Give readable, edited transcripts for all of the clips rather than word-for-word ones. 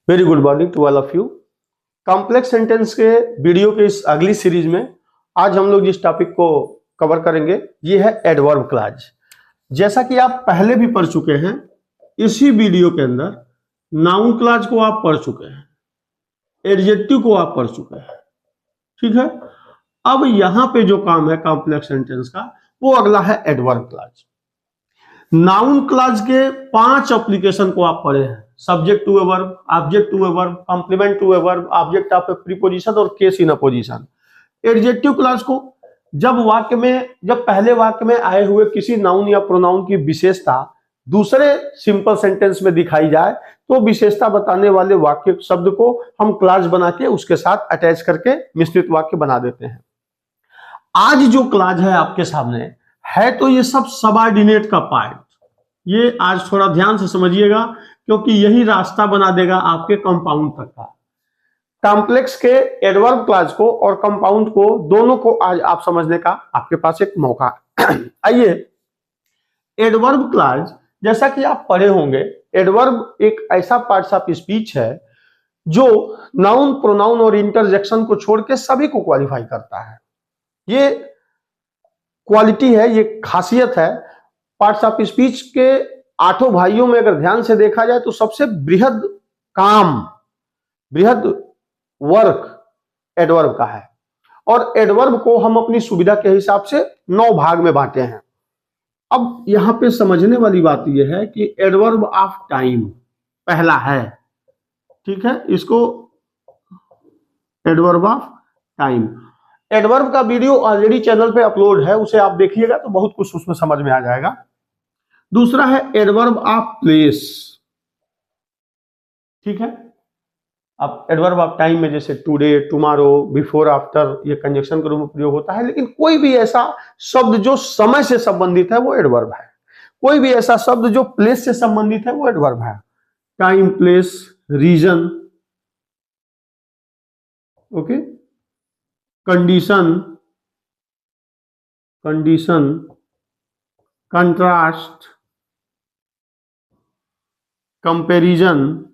Very good morning to all of you. Complex sentence के video के इस अगली सीरीज में आज हम लोग जिस टॉपिक को कवर करेंगे ये है एडवर्ब क्लॉज। जैसा कि आप पहले भी पढ़ चुके हैं, इसी वीडियो के अंदर नाउन क्लॉज को आप पढ़ चुके हैं, एडजेक्टिव को आप पढ़ चुके हैं, ठीक है। अब यहां पे जो काम है कॉम्प्लेक्स सेंटेंस का वो अगला है एडवर्ब क्लॉज। नाउन क्लॉज के 5 एप्लीकेशन को आप पढ़े हैं, subject to a verb, object to a verb, complement to a verb, object of a preposition और case in apposition. Adjective clause को जब पहले वाक्य में आए हुए किसी नाउन या प्रोनाउन की विशेषता दूसरे सिंपल सेंटेंस में दिखाई जाए तो विशेषता बताने वाले वाक्य शब्द को हम क्लॉज बना के उसके साथ अटैच करके मिश्रित वाक्य बना देते हैं। आज जो क्लॉज है आपके सामने है तो ये सब सबऑर्डिनेट का पार्ट, ये आज थोड़ा ध्यान से समझिएगा क्योंकि यही रास्ता बना देगा आपके कंपाउंड तक का। कॉम्प्लेक्स के एडवर्ब क्लॉज को और कंपाउंड को दोनों को आज आप समझने का आपके पास एक मौका है। आइए, एडवर्ब क्लॉज जैसा कि आप पढ़े होंगे, एडवर्ब एक ऐसा पार्ट्स ऑफ स्पीच है जो नाउन, प्रोनाउन और इंटरजेक्शन को छोड़ के सभी को क्वालिफाई करता है। ये क्वालिटी है, ये खासियत है। पार्ट्स ऑफ स्पीच के 8 भाइयों में अगर ध्यान से देखा जाए तो सबसे बृहद काम, बृहद वर्क एडवर्ब का है और एडवर्ब को हम अपनी सुविधा के हिसाब से 9 भाग में बांटे हैं। अब यहां पे समझने वाली बात यह है कि एडवर्ब ऑफ टाइम पहला है, ठीक है। इसको एडवर्ब ऑफ टाइम, एडवर्ब का वीडियो ऑलरेडी चैनल पे अपलोड है, उसे आप देखिएगा तो बहुत कुछ उसमें समझ में आ जाएगा। दूसरा है एडवर्ब ऑफ प्लेस, ठीक है। अब एडवर्ब ऑफ टाइम में जैसे टुडे, टुमारो, बिफोर, आफ्टर, ये कंजक्शन के रूप में प्रयोग होता है, लेकिन कोई भी ऐसा शब्द जो समय से संबंधित है वो एडवर्ब है। कोई भी ऐसा शब्द जो प्लेस से संबंधित है वो एडवर्ब है। Time, place, reason, okay, condition, contrast, comparison,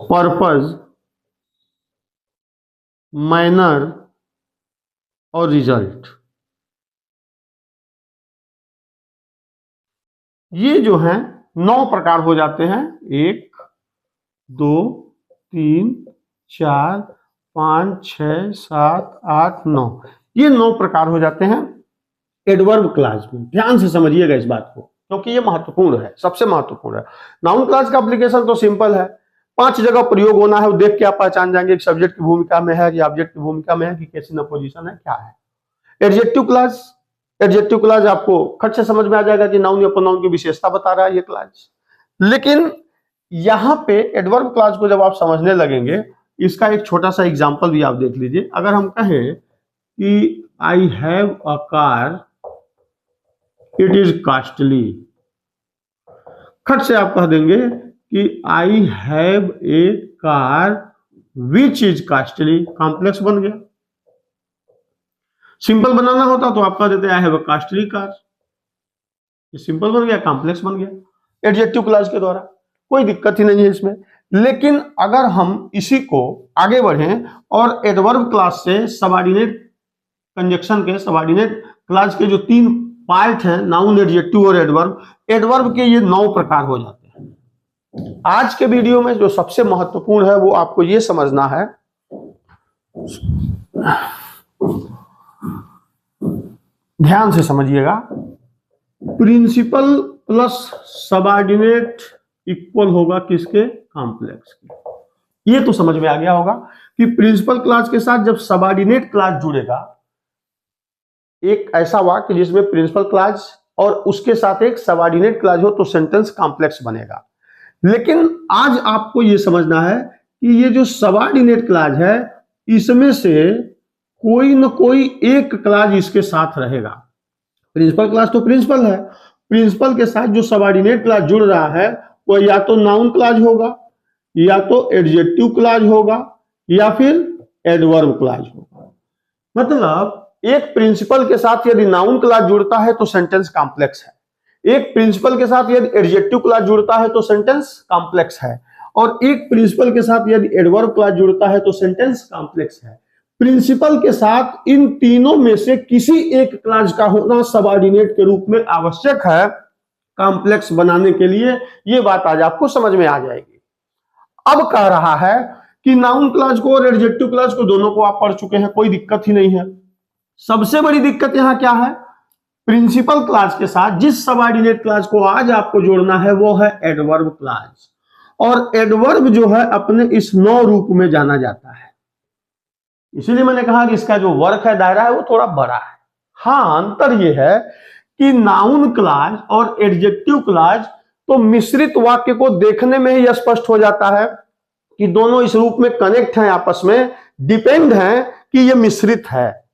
purpose, manner और रिजल्ट। ये जो है 9 प्रकार हो जाते हैं। 1, 2, 3, 4, 5, 6, 7, 8, 9, ये 9 प्रकार हो जाते हैं एडवर्ब क्लॉज में। ध्यान से समझिएगा इस बात को क्योंकि ये महत्वपूर्ण है, सबसे महत्वपूर्ण है। नाउन क्लॉज का एप्लीकेशन तो सिंपल है, 5 जगह प्रयोग होना है, वो देख के आप पहचान जाएंगे कि सब्जेक्ट की भूमिका में है कि ऑब्जेक्ट की भूमिका में है कि केस इन अपोजिशन है, क्या है। एडजेक्टिव क्लॉज आपको खट से समझ में आ जाएगा कि नाउन या प्रोनाउन की विशेषता बता रहा है ये क्लॉज। लेकिन यहां पे एडवर्ब क्लॉज को जब आप समझने लगेंगे, इसका एक छोटा सा एग्जांपल भी आप देख लीजिए। अगर हम कहें कि I have a car, it is costly, खट से आप कह देंगे कि आई have a car which is costly, complex बन गया। सिंपल बनाना होता तो आप कह देते I have a costly car, ये सिंपल बन गया, कॉम्प्लेक्स बन गया एडजेक्टिव क्लॉज के द्वारा, कोई दिक्कत ही नहीं है इसमें। लेकिन अगर हम इसी को आगे बढ़ें और एडवर्ब क्लॉज से सबऑर्डिनेट कंजक्शन के, सबऑर्डिनेट क्लॉज के जो 3 पार्ट हैं, नाउन, एडजेक्टिव और एडवर्ब के ये 9 प्रकार हो जाते हैं। आज के वीडियो में जो सबसे महत्वपूर्ण है वो आपको ये समझना है, ध्यान से समझिएगा, प्रिंसिपल प्लस सबऑर्डिनेट इक्वल होगा किसके, कॉम्प्लेक्स के। ये तो समझ में आ गया होगा कि प्रिंसिपल क्लॉज के साथ जब सबऑर्डिनेट क्लॉज जुड़ेगा, एक ऐसा वाक्य जिसमें प्रिंसिपल क्लॉज और उसके साथ एक सबऑर्डिनेट क्लॉज हो तो सेंटेंस कॉम्प्लेक्स बनेगा। लेकिन आज आपको यह समझना है कि ये जो सबऑर्डिनेट क्लॉज है इसमें से कोई न कोई एक क्लॉज इसके साथ रहेगा। प्रिंसिपल क्लॉज तो प्रिंसिपल है, प्रिंसिपल के साथ जो सबऑर्डिनेट क्लॉज जुड़ रहा है वो या तो नाउन क्लॉज होगा, या तो एडजेक्टिव क्लॉज होगा, या फिर एडवर्ब क्लॉज होगा। मतलब एक प्रिंसिपल के साथ यदि नाउन क्लॉज जुड़ता है तो सेंटेंस कॉम्प्लेक्स है, एक प्रिंसिपल के साथ यदि एडजेक्टिव क्लॉज जुड़ता है तो सेंटेंस कॉम्प्लेक्स है, और एक प्रिंसिपल के साथ यदि एडवर्ब क्लॉज जुड़ता है तो सेंटेंस कॉम्प्लेक्स है। प्रिंसिपल के साथ इन तीनों में से किसी एक क्लॉज का होना सबऑर्डिनेट के रूप में आवश्यक है कॉम्प्लेक्स बनाने के लिए। ये बात आज आपको समझ में आ जाएगी। अब कह रहा है कि नाउन क्लॉज को और एडजेक्टिव क्लॉज को दोनों को आप पढ़ चुके हैं, कोई दिक्कत ही नहीं है। सबसे बड़ी दिक्कत यहां क्या है, प्रिंसिपल क्लॉज के साथ जिस सबऑर्डिनेट क्लॉज को आज आपको जोड़ना है वो है एडवर्ब क्लॉज, और एडवर्ब जो है अपने इस 9 रूप में जाना जाता है। इसीलिए मैंने कहा कि इसका जो वर्क है, दायरा है, वो थोड़ा बड़ा है। हाँ, अंतर यह है कि नाउन क्लॉज और एडजेक्टिव क्लॉज तो मिश्रित वाक्य को देखने में ही स्पष्ट हो जाता है कि दोनों इस रूप में कनेक्ट हैं, आपस में डिपेंड हैं कि ये मिश्रित है।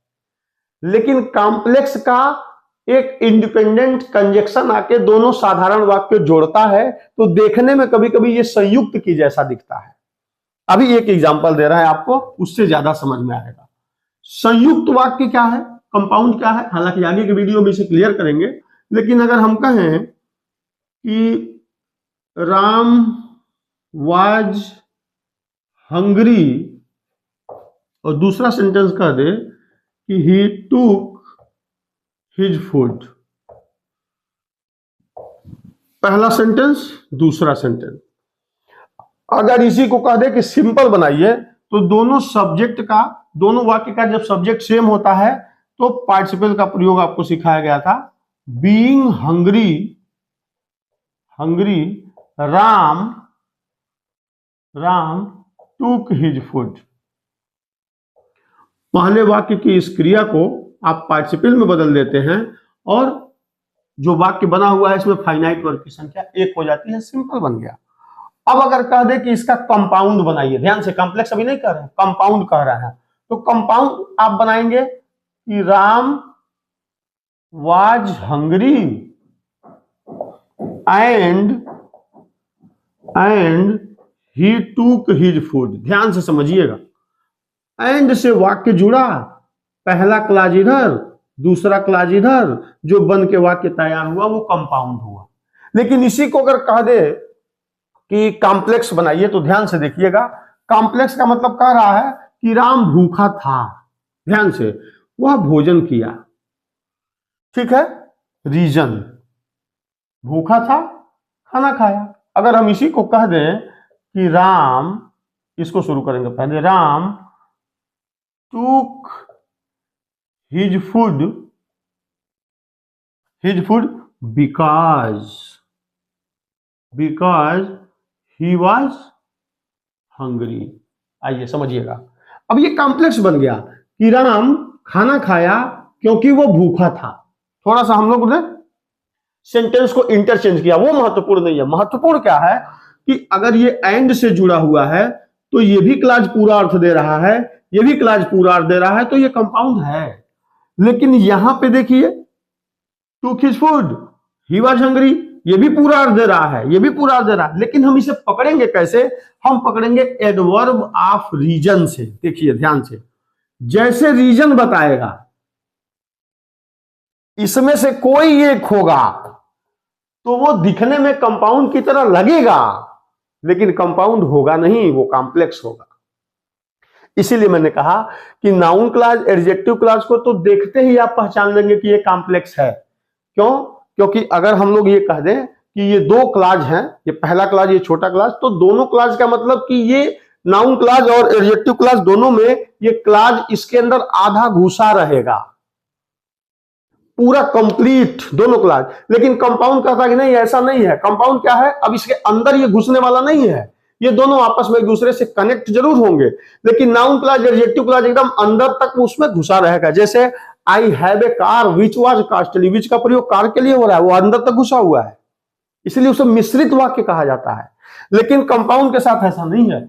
लेकिन कॉम्प्लेक्स का एक इंडिपेंडेंट कंजक्शन आके दोनों साधारण वाक्य जोड़ता है, तो देखने में कभी कभी ये संयुक्त की जैसा दिखता है। अभी एक एग्जांपल दे रहा है आपको, उससे ज्यादा समझ में आएगा। संयुक्त वाक्य क्या है, कंपाउंड क्या है, हालांकि आगे के वीडियो में इसे क्लियर करेंगे। लेकिन अगर हम कहें कि राम वाज हंग्री और दूसरा सेंटेंस कह दे कि ही टूक हिज फूड, पहला सेंटेंस दूसरा सेंटेंस। अगर इसी को कह दे कि सिंपल बनाइए, तो दोनों सब्जेक्ट का, दोनों वाक्य का जब सब्जेक्ट सेम होता है तो पार्टिसिपल का प्रयोग आपको सिखाया गया था। बीइंग हंग्री, हंग्री राम टूक हिज फूड। पहले वाक्य की इस क्रिया को आप पार्टिसिपल में बदल देते हैं और जो वाक्य बना हुआ है इसमें फाइनाइट वर्ड की संख्या 1 हो जाती है, सिंपल बन गया। अब अगर कह दे कि इसका कंपाउंड बनाइए, ध्यान से, कॉम्प्लेक्स अभी नहीं कर रहे हैं, कंपाउंड कह रहे हैं, तो कंपाउंड आप बनाएंगे कि Ram was hungry and he टूक हिज फूड। ध्यान से समझिएगा, एंड से वाक्य जुड़ा, पहला क्लॉज इधर दूसरा क्लॉज इधर, जो बन के वाक्य तैयार हुआ वो कंपाउंड हुआ। लेकिन इसी को अगर कह दे कि कॉम्प्लेक्स बनाइए, तो ध्यान से देखिएगा, कॉम्प्लेक्स का मतलब कह रहा है कि राम भूखा था, ध्यान से, वह भोजन किया, ठीक है, रीजन, भूखा था, खाना खाया। अगर हम इसी को कह दें कि राम, इसको शुरू करेंगे पहले, राम टूक his food because he was hungry. आइए समझिएगा, अब ये कॉम्प्लेक्स बन गया कि राम खाना खाया क्योंकि वो भूखा था। थोड़ा सा हम लोग ने सेंटेंस को इंटरचेंज किया, वो महत्वपूर्ण नहीं है। महत्वपूर्ण क्या है कि अगर ये एंड से जुड़ा हुआ है तो ये भी क्लॉज पूरा अर्थ दे रहा है, ये भी क्लॉज पूरा अर्थ दे रहा है, तो ये कंपाउंड है। लेकिन यहां पे देखिए, टूक his food, he was hungry, ये भी पूरा अर्थ दे रहा है, ये भी पूरा अर्थ दे रहा है। लेकिन हम इसे पकड़ेंगे कैसे, हम पकड़ेंगे एडवर्ब ऑफ रीजन से। देखिए ध्यान से, जैसे रीजन बताएगा इसमें से कोई एक होगा तो वो दिखने में कंपाउंड की तरह लगेगा, लेकिन कंपाउंड होगा नहीं, वो कॉम्प्लेक्स होगा। इसीलिए मैंने कहा कि नाउन क्लॉज एडजेक्टिव क्लॉज को तो देखते ही आप पहचान लेंगे कि ये कॉम्प्लेक्स है। क्यों? क्योंकि अगर हम लोग ये कह दें कि ये 2 क्लॉज हैं, ये पहला क्लॉज, ये छोटा क्लॉज, तो दोनों क्लॉज का मतलब कि ये नाउन क्लॉज और एडजेक्टिव क्लॉज दोनों में ये क्लॉज इसके अंदर आधा घुसा रहेगा, पूरा कंप्लीट दोनों क्लॉज। लेकिन कंपाउंड कहता कि नहीं, ऐसा नहीं है। कंपाउंड क्या है, अब इसके अंदर ये घुसने वाला नहीं है, ये दोनों आपस में एक दूसरे से कनेक्ट जरूर होंगे, लेकिन नाउन क्लॉज एडजेक्टिव क्लॉज एकदम अंदर तक उसमें घुसा रहेगा। जैसे I have a car which was costly, which का प्रयोग कार के लिए हो रहा है, वो अंदर तक घुसा हुआ है, इसलिए उसे मिश्रित वाक्य कहा जाता है। लेकिन कंपाउंड के साथ ऐसा नहीं है।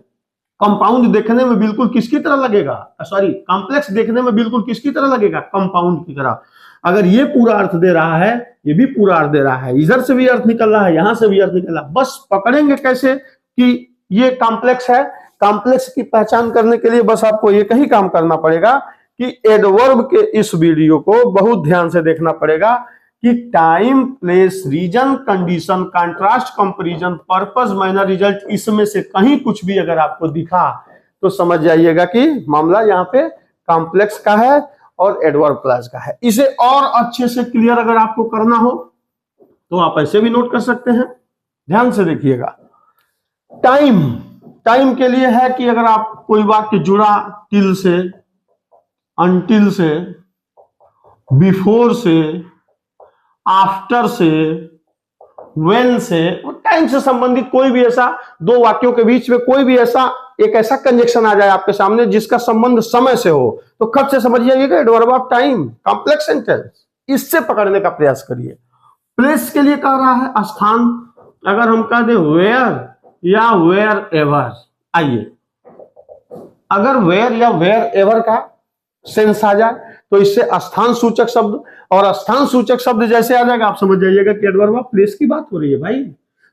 कंपाउंड देखने में बिल्कुल किसकी तरह लगेगा, सॉरी, कॉम्प्लेक्स देखने में बिल्कुल किसकी तरह लगेगा, कंपाउंड की तरह। अगर ये पूरा अर्थ दे रहा है, ये भी पूरा अर्थ दे रहा है, इधर से भी अर्थ निकल रहा है, यहां से भी अर्थ निकल रहा है, बस पकड़ेंगे कैसे कि ये कॉम्प्लेक्स है। कॉम्प्लेक्स की पहचान करने के लिए बस आपको एक ही काम करना पड़ेगा कि एडवर्ब के इस वीडियो को बहुत ध्यान से देखना पड़ेगा कि time, place, reason, condition, contrast, comparison, purpose, manner, result, इसमें से कहीं कुछ भी अगर आपको दिखा तो समझ जाइएगा कि मामला यहाँ पे कॉम्प्लेक्स का है और एडवर्ब क्लॉज का है। इसे और अच्छे से क्लियर अगर आपको करना हो तो आप ऐसे भी नोट कर सकते हैं। ध्यान से देखिएगा। टाइम, टाइम के लिए है कि अगर आप कोई वाक्य जुड़ा टिल से, अनटिल से, बिफोर से, आफ्टर से, व्हेन से, टाइम से संबंधित कोई भी ऐसा दो वाक्यों के बीच में कोई भी ऐसा एक ऐसा कंजक्शन आ जाए आपके सामने जिसका संबंध समय से हो तो कब से समझ जाइएगा adverb of time, complex sentence. इससे पकड़ने का प्रयास करिए। प्लेस के लिए कह रहा है स्थान, अगर हम कह दे वेयर या वेयर एवर, आइए अगर वेयर या वेयर एवर का सेंस आ जाए तो इससे स्थान सूचक शब्द, और स्थान सूचक शब्द जैसे आ जाएगा आप समझ जाइएगा कि एडवर्ब ऑफ प्लेस की बात हो रही है। भाई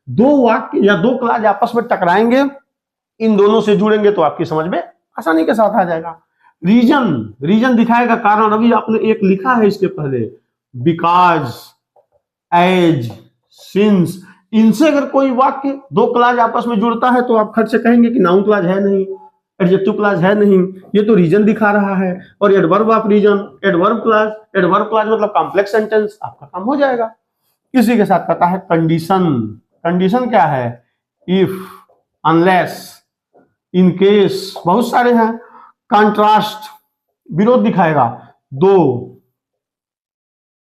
दो वाक्य या दो क्लॉज आपस में टकराएंगे, इन दोनों से जुड़ेंगे तो आपकी समझ में आसानी के साथ आ जाएगा। रीजन, रीजन दिखाएगा कारण, अभी आपने एक लिखा है इसके पहले, बिकॉज, एज, सिंस, इनसे अगर कोई वाक्य दो क्लॉज आपस में जुड़ता है तो आप खट से कहेंगे कि नाउन क्लॉज है नहीं, एडजेक्टिव क्लॉज है नहीं, ये तो रीजन दिखा रहा है। और adverb of reason, adverb clause मतलब कॉम्प्लेक्स सेंटेंस, आपका काम हो जाएगा। इसी के साथ कहता है कंडीशन, कंडीशन क्या है, इफ, अनलेस, इन केस, बहुत सारे हैं। कंट्रास्ट, विरोध दिखाएगा, दो,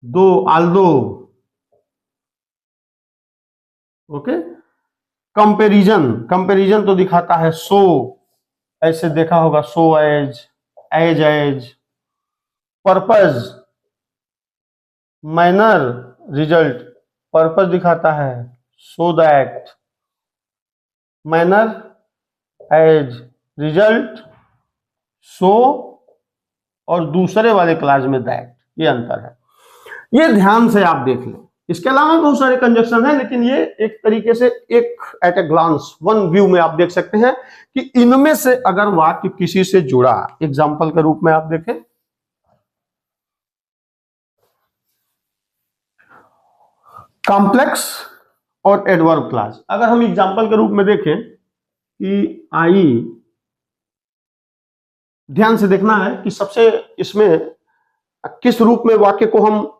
दो, आल्दो, ओके। कंपैरिजन, कंपैरिजन तो दिखाता है सो, ऐसे देखा होगा so as, as as. Purpose, manner, result, purpose दिखाता है so that, manner, as, result, so, और दूसरे वाले क्लास में दैट, ये अंतर है। ये ध्यान से आप देख लें। इसके अलावा बहुत सारे कंजक्शन है लेकिन ये एक तरीके से एक at a glance one view में आप देख सकते हैं कि इनमें से अगर वाक्य किसी से जुड़ा, एग्जाम्पल के रूप में आप देखें, कॉम्प्लेक्स और एडवर्ब क्लॉज, अगर हम एग्जाम्पल के रूप में देखें कि आई, ध्यान से देखना है कि सबसे इसमें किस रूप में वाक्य को हम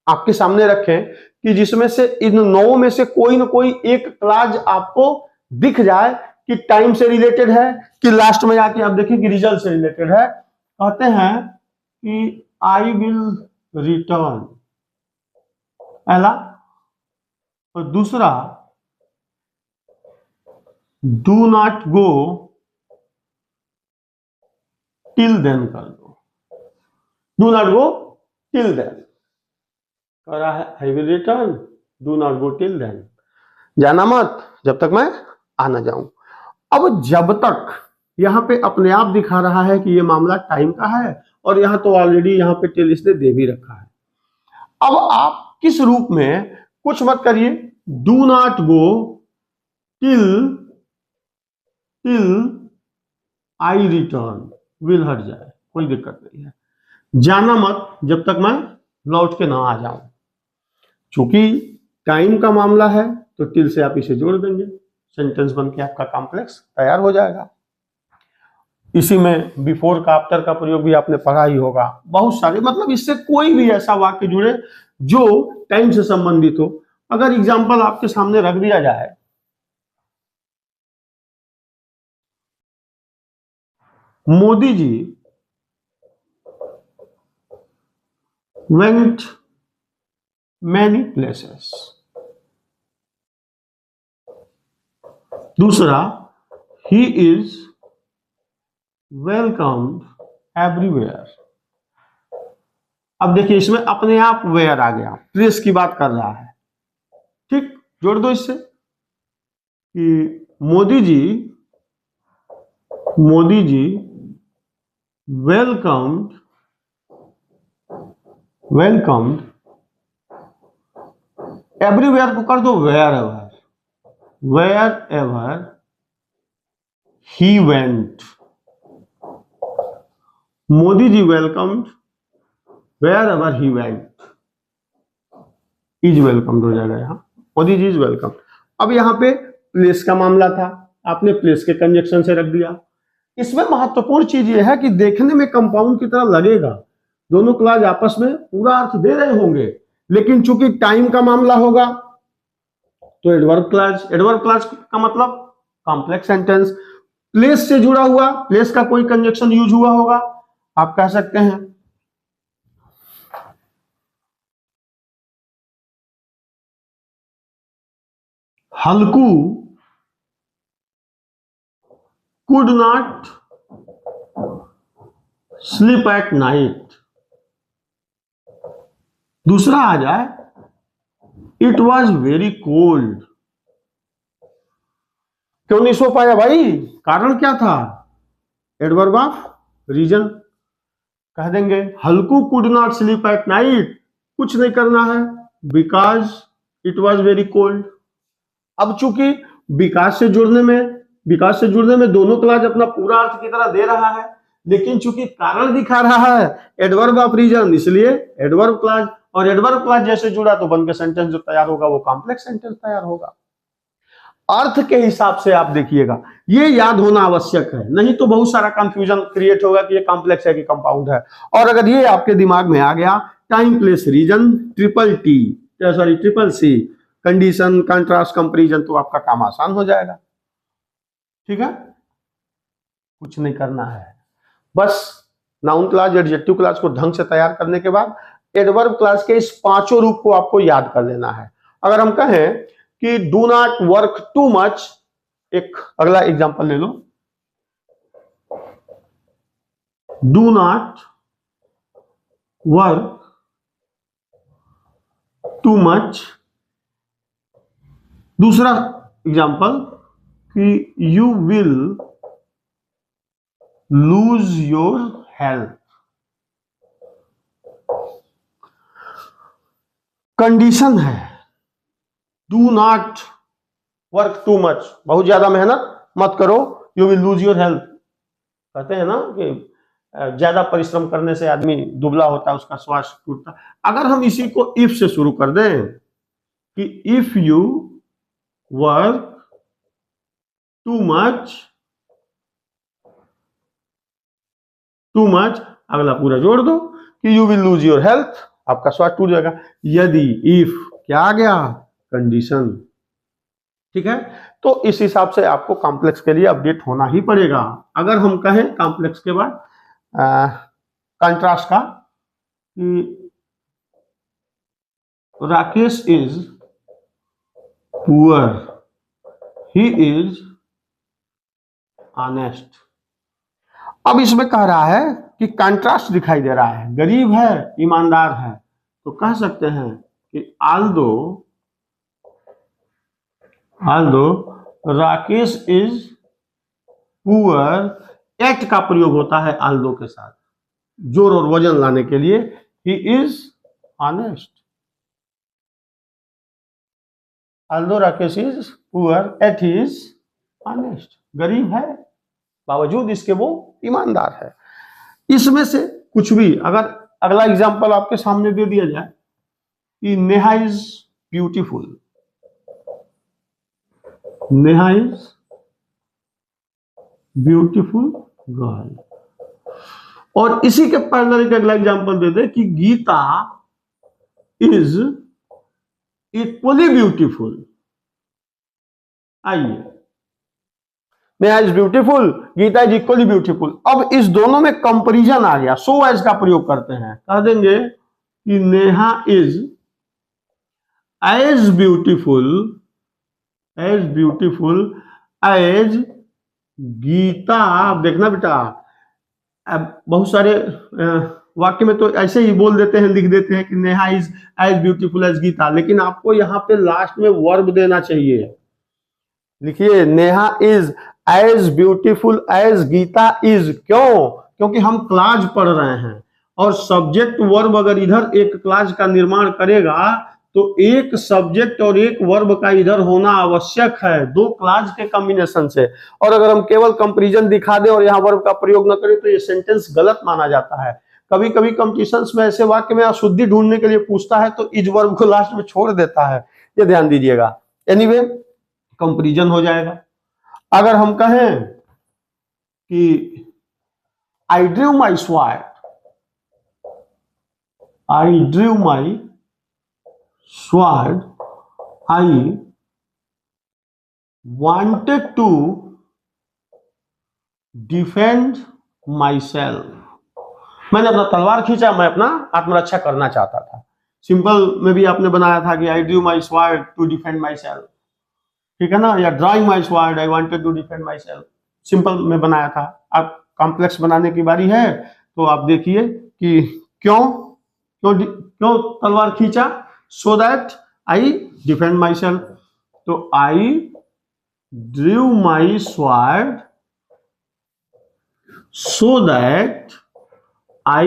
आपके सामने रखें कि जिसमें से इन नौ में से कोई ना कोई एक क्लॉज आपको दिख जाए कि टाइम से रिलेटेड है कि लास्ट में जाके आप देखें कि रिजल्ट से रिलेटेड है। कहते हैं कि आई विल रिटर्न, पहला, और दूसरा do not go till then कर दो, do not go till then, कह रहा है I will return, do not go till then, जाना मत जब तक मैं आ ना जाऊं। अब जब तक यहां पे अपने आप दिखा रहा है कि ये मामला टाइम का है और यहां तो ऑलरेडी यहां पे टिल इसने दे भी रखा है। अब आप किस रूप में, कुछ मत करिए, do not go till, till I return, will हट जाए, कोई दिक्कत नहीं है। जाना मत जब तक मैं लौट के ना आ जाऊं। चूंकि टाइम का मामला है तो टिल से आप इसे जोड़ देंगे, सेंटेंस बन के आपका कॉम्प्लेक्स तैयार हो जाएगा। इसी में बिफोर का, आफ्टर का प्रयोग भी आपने पढ़ा ही होगा। बहुत सारे, मतलब इससे कोई भी ऐसा वाक्य जुड़े जो टाइम से संबंधित हो। अगर एग्जाम्पल आपके सामने रख दिया जाए, Modi ji went many places, दूसरा he is welcomed everywhere। अब देखिए इसमें अपने आप वेयर आ गया, प्लेस की बात कर रहा है, ठीक, जोड़ दो इससे कि मोदी जी वेलकम्ड एवरीवेयर को कर दो wherever he went, Modi ji welcomed wherever he went, is welcome हो जाएगा यहाँ, मोदी जी इज वेलकम। अब यहाँ पे प्लेस का मामला था, आपने प्लेस के कंजक्शन से रख दिया। इसमें महत्वपूर्ण चीज ये है कि देखने में कंपाउंड की तरह लगेगा, दोनों क्लॉज आपस में पूरा अर्थ दे रहे होंगे, लेकिन चूंकि टाइम का मामला होगा तो एडवर्ब क्लॉज। एडवर्ब क्लॉज का मतलब कॉम्प्लेक्स सेंटेंस, प्लेस से जुड़ा हुआ, प्लेस का कोई कंजक्शन यूज हुआ होगा, आप कह सकते हैं हल्कू could not sleep at night। दूसरा आ जाए it was very cold। क्यों नहीं सो पाया भाई, कारण क्या था, एडवर्ब ऑफ रीजन। कह देंगे हल्कू could not sleep at night, कुछ नहीं करना है, because it was very cold। अब चूंकि विकास से जुड़ने में दोनों क्लॉज अपना पूरा अर्थ की तरह दे रहा है, लेकिन चूंकि कारण दिखा रहा है एडवर्ब ऑफ रीजन, इसलिए एडवर्ब क्लॉज, और एडवर्ब क्लॉज जैसे जुड़ा तो बन के सेंटेंस जो तैयार होगा वो कॉम्प्लेक्स सेंटेंस तैयार होगा। अर्थ के हिसाब से आप देखिएगा, ये याद होना आवश्यक है, नहीं तो बहुत सारा कंफ्यूजन क्रिएट होगा कि ये कॉम्प्लेक्स है कि कंपाउंड है। और अगर ये आपके दिमाग में आ गया, time place reason, triple C, condition, contrast, comparison, तो आपका काम आसान हो जाएगा। ठीक है, कुछ नहीं करना है, बस नाउन क्लॉज, एडजेक्टिव क्लॉज को ढंग से तैयार करने के बाद एडवर्ब क्लॉज के इस पांचों रूप को आपको याद कर लेना है। अगर हम कहें कि do not work too much, एक अगला एग्जांपल ले लो, do not work too much. दूसरा एग्जांपल कि you will lose your health. Condition है do not work too much, बहुत ज्यादा मेहनत मत करो, you will lose your health. कहते हैं ना कि ज्यादा परिश्रम करने से आदमी दुबला होता है, उसका स्वास्थ्य टूटता। अगर हम इसी को इफ से शुरू कर दें कि if you work too much, अगला पूरा जोड़ दो कि you will lose your health, आपका स्वास्थ्य टूट जाएगा। यदि इफ क्या आ गया, कंडीशन। ठीक है, तो इस हिसाब से आपको कॉम्प्लेक्स के लिए अपडेट होना ही पड़ेगा। अगर हम कहें कॉम्प्लेक्स के बाद कंट्रास्ट का कि Rakesh is poor, he is honest. अब इसमें कह रहा है कि कंट्रास्ट दिखाई दे रहा है, गरीब है, ईमानदार है, तो कह सकते हैं कि although Rakesh is poor, yet का प्रयोग होता है although के साथ, जोर और वजन लाने के लिए, he is honest। although Rakesh is poor yet he is honest, गरीब है बावजूद इसके वो ईमानदार है। इसमें से कुछ भी, अगर अगला एग्जांपल आपके सामने दे दिया जाए कि Neha is beautiful, Neha is beautiful girl, और इसी के पैरेलल एक अगला एग्जांपल दे दे कि गीता इज इक्वली ब्यूटीफुल। आइए, Neha is beautiful, Geeta is equally beautiful. अब इस दोनों में कंपैरिजन आ गया, सो एज का प्रयोग करते हैं, कह देंगे कि Neha is as beautiful as Geeta. अब देखना बेटा, अब बहुत सारे वाक्य में तो ऐसे ही बोल देते हैं, लिख देते हैं कि Neha is as beautiful as Geeta, लेकिन आपको यहां पे लास्ट में वर्ब देना चाहिए। लिखिए Neha is as beautiful as Geeta is. क्यों? क्योंकि हम क्लॉज पढ़ रहे हैं, और सब्जेक्ट वर्ब अगर इधर एक क्लॉज का निर्माण करेगा तो एक सब्जेक्ट और एक वर्ब का इधर होना आवश्यक है, दो क्लॉज के कॉम्बिनेशन से। और अगर हम केवल कंपैरिजन दिखा दें और यहाँ वर्ब का प्रयोग न करें तो ये सेंटेंस गलत माना जाता है। कभी कभी कंपटीशंस में ऐसे वाक्य में अशुद्धि ढूंढने के लिए पूछता है तो इज वर्ब को लास्ट में छोड़ देता है, ये ध्यान दीजिएगा। एनीवे कंपैरिजन हो जाएगा। अगर हम कहें कि I drew my sword, I drew my sword, I wanted to defend myself, मैंने अपना तलवार खींचा, मैं अपना आत्मरक्षा करना चाहता था। सिंपल में भी आपने बनाया था कि I drew my sword to defend myself, ठीक है ना, या drawing my sword I wanted to defend myself, simple में बनाया था। अब कॉम्प्लेक्स बनाने की बारी है, तो आप देखिए कि क्यों क्यों क्यों तलवार खींचा, so that I defend my self. तो आई drew my sword so that I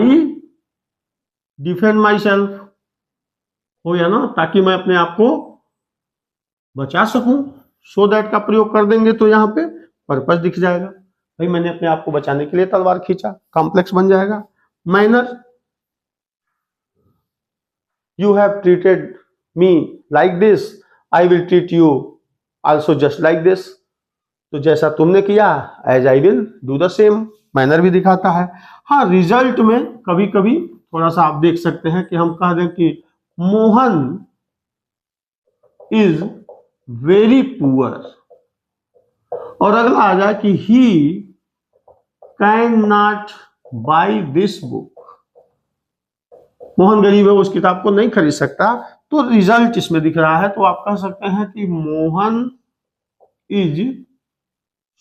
defend myself, हो या ना, ताकि मैं अपने आप को बचा सकूं। so that का प्रयोग कर देंगे तो यहां पे पर्पस दिख जाएगा, भाई मैंने अपने आप को बचाने के लिए तलवार खींचा, कॉम्प्लेक्स बन जाएगा। Minor, you have treated me like this, I will treat you also just like this, तो जैसा तुमने किया as I will do the same, manner भी दिखाता है। हाँ, रिजल्ट में कभी कभी थोड़ा सा आप देख सकते हैं कि हम कह दें कि मोहन इज वेरी पुअर, और अगला आ जाए कि he can not by this book, Mohan गरीब है, उस किताब को नहीं खरीद सकता, तो रिजल्ट इसमें दिख रहा है, तो आप कह सकते हैं कि मोहन इज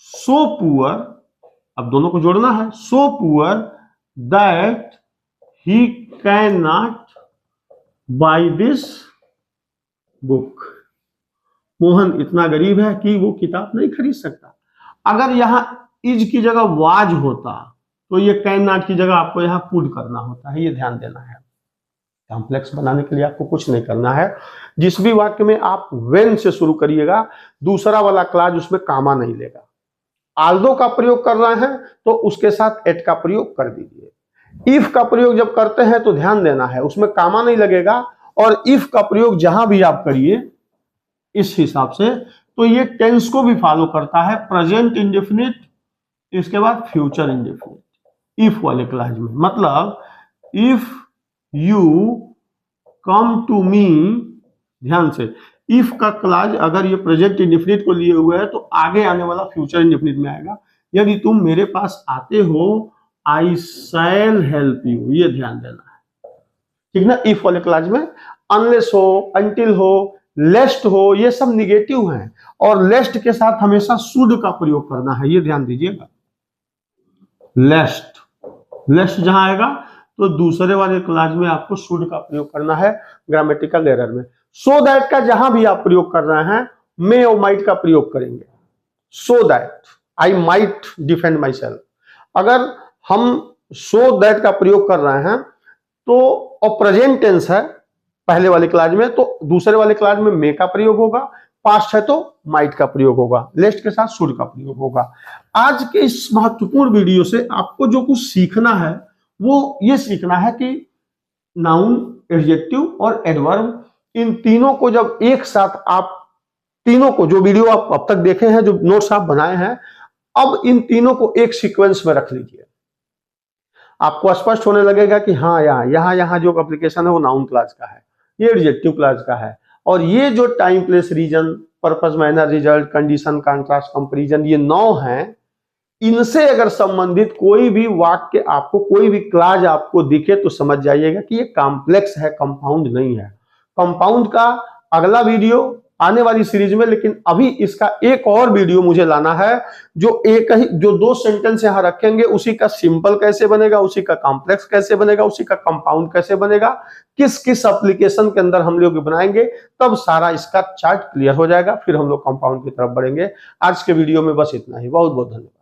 सो पुअर, अब दोनों को जोड़ना है, so poor that he can not by this book, Mohan इतना गरीब है कि वो किताब नहीं खरीद सकता। अगर यहां इज की जगह वाज होता तो ये कैन नॉट की जगह आपको यहां पुट करना होता है, ये ध्यान देना है। कॉम्प्लेक्स बनाने के लिए आपको कुछ नहीं करना है, जिस भी वाक्य में आप व्हेन से शुरू करिएगा, दूसरा वाला क्लॉज उसमें कामा नहीं लेगा। आल्दो का प्रयोग कर रहे हैं तो उसके साथ एट का प्रयोग कर दीजिए। इफ का प्रयोग जब करते हैं तो ध्यान देना है, उसमें कामा नहीं लगेगा, और इफ का प्रयोग जहां भी आप करिए इस हिसाब से, तो ये टेंस को भी फॉलो करता है, प्रेजेंट इंडेफिनिट, इसके बाद फ्यूचर इंडेफिनिट, इफ वाले क्लॉज में। मतलब if you come to me, ध्यान से, इफ का क्लॉज अगर ये प्रेजेंट इंडेफिनिट को लिए हुए है तो आगे आने वाला फ्यूचर इंडेफिनिट में आएगा। यदि तुम मेरे पास आते हो, आई शैल हेल्प यू, ये ध्यान देना है, ठीक ना। इफ वाले क्लॉज में अनलेस हो, अंटिल हो, लेस्ट हो, ये सब निगेटिव हैं, और लेस्ट के साथ हमेशा शुड का प्रयोग करना है, ये ध्यान दीजिएगा। लेस्ट, लेस्ट जहां आएगा तो दूसरे वाले क्लॉज में आपको शुड का प्रयोग करना है, ग्रामेटिकल एरर में। सो दैट का जहां भी आप प्रयोग कर रहे हैं, मे और माइट का प्रयोग करेंगे। So that I might defend my self, अगर हम सो दैट का प्रयोग कर रहे हैं तो, और प्रेजेंट टेंस है पहले वाले क्लॉज में, तो दूसरे वाले क्लॉज में मे का प्रयोग होगा, पास्ट है तो माइट का प्रयोग होगा, लेस्ट के साथ शुड का प्रयोग होगा। आज के इस महत्वपूर्ण वीडियो से आपको जो कुछ सीखना है वो ये सीखना है कि नाउन, एडजेक्टिव और एडवर्ब, इन तीनों को जब एक साथ आप तीनों को, जो वीडियो आप अब तक देखे हैं, जो नोट्स आप बनाए हैं, अब इन तीनों को एक सीक्वेंस में रख लीजिए। आपको स्पष्ट होने लगेगा कि हाँ, यहाँ जो एप्लीकेशन है वो नाउन क्लॉज का है, ये एडजेक्टिव क्लॉज का है, और ये जो time, place, reason, purpose, manner, result, condition, contrast, comparison, ये 9 हैं। इनसे अगर संबंधित कोई भी वाक्य आपको, कोई भी क्लॉज आपको दिखे तो समझ जाइएगा कि ये कॉम्प्लेक्स है, कंपाउंड नहीं है। कंपाउंड का अगला वीडियो आने वाली सीरीज में, लेकिन अभी इसका एक और वीडियो मुझे लाना है, जो एक ही, जो 2 सेंटेंस यहां रखेंगे, उसी का सिंपल कैसे बनेगा, उसी का कॉम्प्लेक्स कैसे बनेगा, उसी का कंपाउंड कैसे बनेगा, किस किस एप्लीकेशन के अंदर हम लोग बनाएंगे, तब सारा इसका चार्ट क्लियर हो जाएगा, फिर हम लोग कंपाउंड की तरफ बढ़ेंगे। आज के वीडियो में बस इतना ही, बहुत बहुत धन्यवाद।